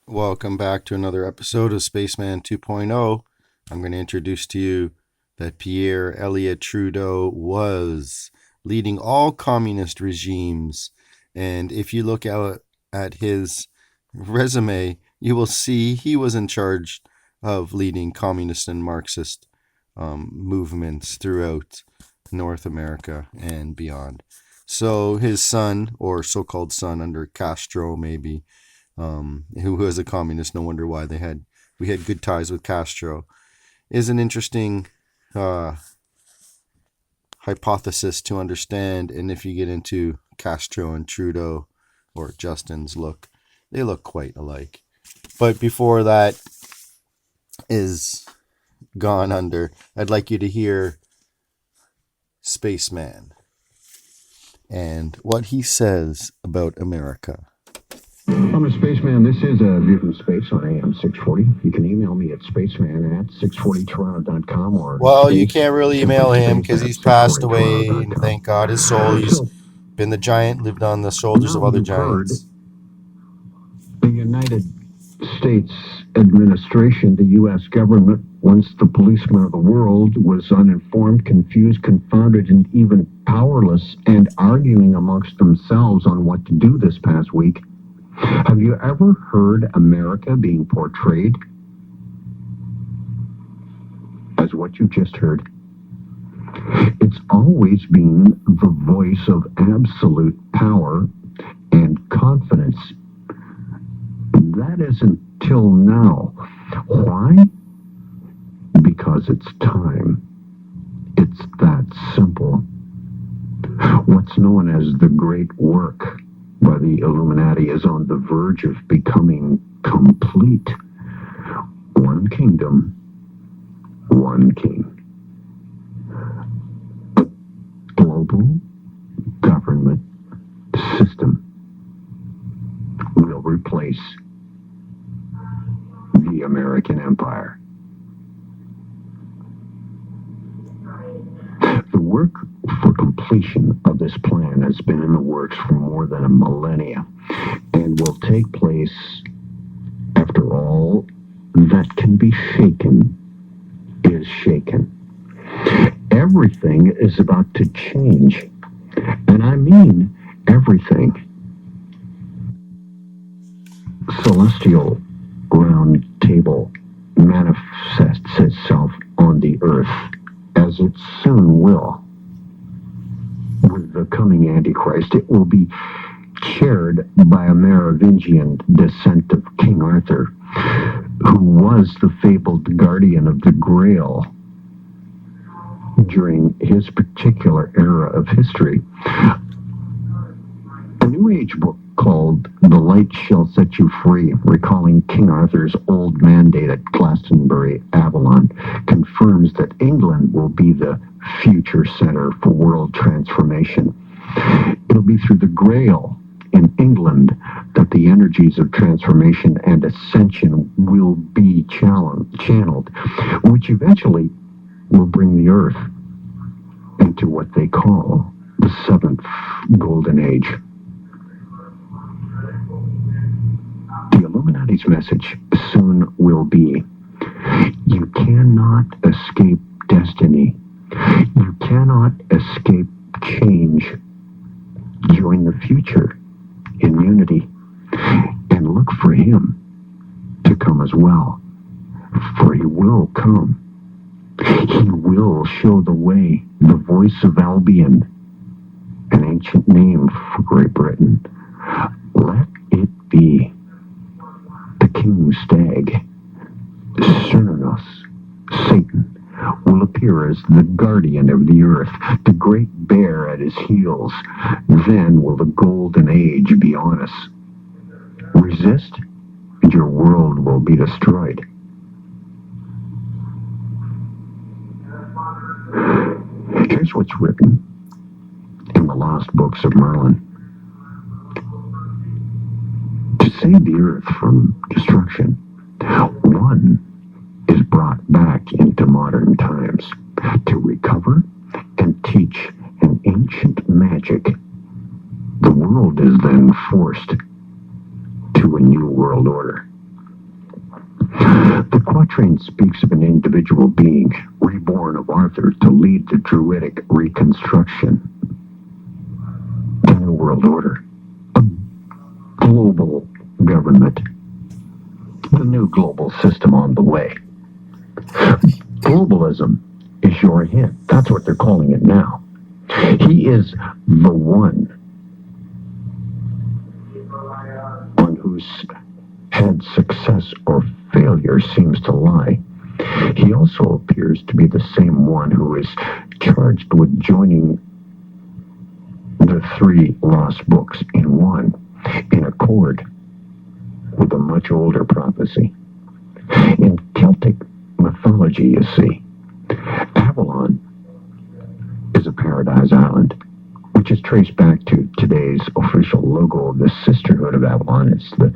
Welcome back to another episode of Spaceman 2.0. I'm going to introduce to you that Pierre Elliott Trudeau was leading all communist regimes. And if you look at his resume, you will see he was in charge of leading communist and Marxist movements throughout North America and beyond. So his son, or so-called son under Castro maybe, who was a communist, no wonder why we had good ties with Castro, is an interesting hypothesis to understand. And if you get into Castro and Trudeau, or Justin's look, they look quite alike. But before that is gone under, I'd like you to hear Spaceman and what he says about America. I'm a spaceman. This is a view from space on AM 640. You can email me at spaceman@640toronto.com or... Well, you can't really email him because he's passed away, and thank God his soul. He's been the giant, lived on the shoulders of other giants. The United States administration, the U.S. government, once the policeman of the world, was uninformed, confused, confounded, and even powerless, and arguing amongst themselves on what to do this past week. Have you ever heard America being portrayed as what you just heard? It's always been the voice of absolute power and confidence. That is until now. Why? Because it's time. It's that simple. What's known as the Great Work by the Illuminati is on the verge of becoming complete. One kingdom, one king. A global government system will replace the American Empire. The work for completion of this plan has been in the works for more than a millennia and will take place after all that can be shaken is shaken. Everything is about to change, and I mean everything. Celestial round table manifests itself on the earth, as it soon will. With the coming Antichrist, it will be chaired by a Merovingian descent of King Arthur, who was the fabled guardian of the Grail during his particular era of history. A New Age book called The Light Shall Set You Free, recalling King Arthur's old mandate at Glastonbury, Avalon, confirms that England will be the future center for world transformation. It'll be through the Grail in England that the energies of transformation and ascension will be channeled, which eventually will bring the earth into what they call the seventh golden age. The Illuminati's message soon will be, you cannot escape destiny. You cannot escape change. Join the future in unity and look for him to come as well. For he will come. He will show the way, the voice of Albion, an ancient name for Great Britain. Let it be. The King Stag, Cernunnos, Satan, will appear as the guardian of the earth, the great bear at his heels. Then will the golden age be on us. Resist, and your world will be destroyed. Here's what's written in the lost books of Merlin. To save the earth from destruction, one is brought back into modern times to recover and teach an ancient magic. The world is then forced to a new world order. The quatrain speaks of an individual being reborn of Arthur to lead the druidic reconstruction, the New World Order, a global government, the new global system on the way. Globalism is your hint. That's what they're calling it now. He is the one on whose head success or failure seems to lie. He also appears to be the same one who is charged with joining the three lost books in one, in accord with a much older prophecy. In Celtic mythology, you see, Avalon is a paradise island, which is traced back to today's official logo of the Sisterhood of Avalon. It's the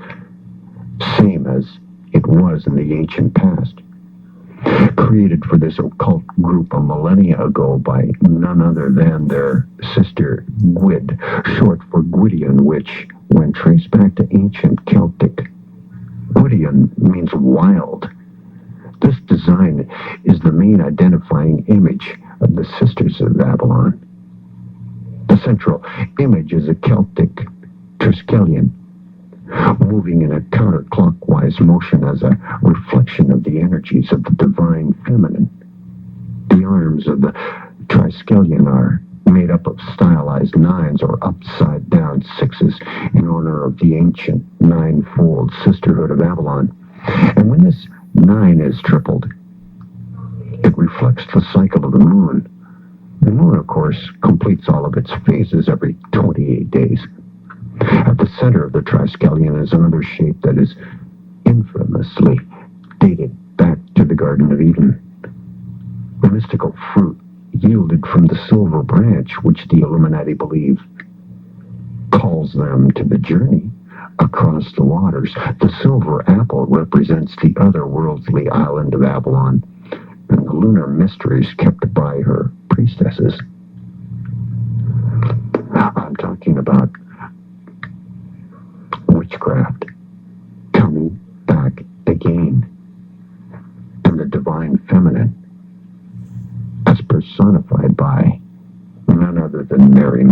same as it was in the ancient past, created for this occult group a millennia ago by none other than their sister Gwyd, short for Gwydion, which, when traced back to ancient Celtic, Gwydion means wild. This design is the main identifying image of the Sisters of Avalon. The central image is a Celtic triskelion, moving in a counterclockwise motion as a reflection of the energies of the divine feminine. The arms of the triskelion are made up of stylized nines or upside-down sixes in honor of the ancient ninefold Sisterhood of Avalon. And when this 9 is tripled, it reflects the cycle of the moon. The moon, of course, completes all of its phases every 28 days. At the center of the triskelion is another shape that is infamously dated back to the Garden of Eden. The mystical fruit yielded from the silver branch, which the Illuminati believe calls them to the journey across the waters. The silver apple represents the otherworldly island of Avalon and the lunar mysteries kept by her priestesses. I'm talking about witchcraft coming back again, and the divine feminine as personified by none other than Mary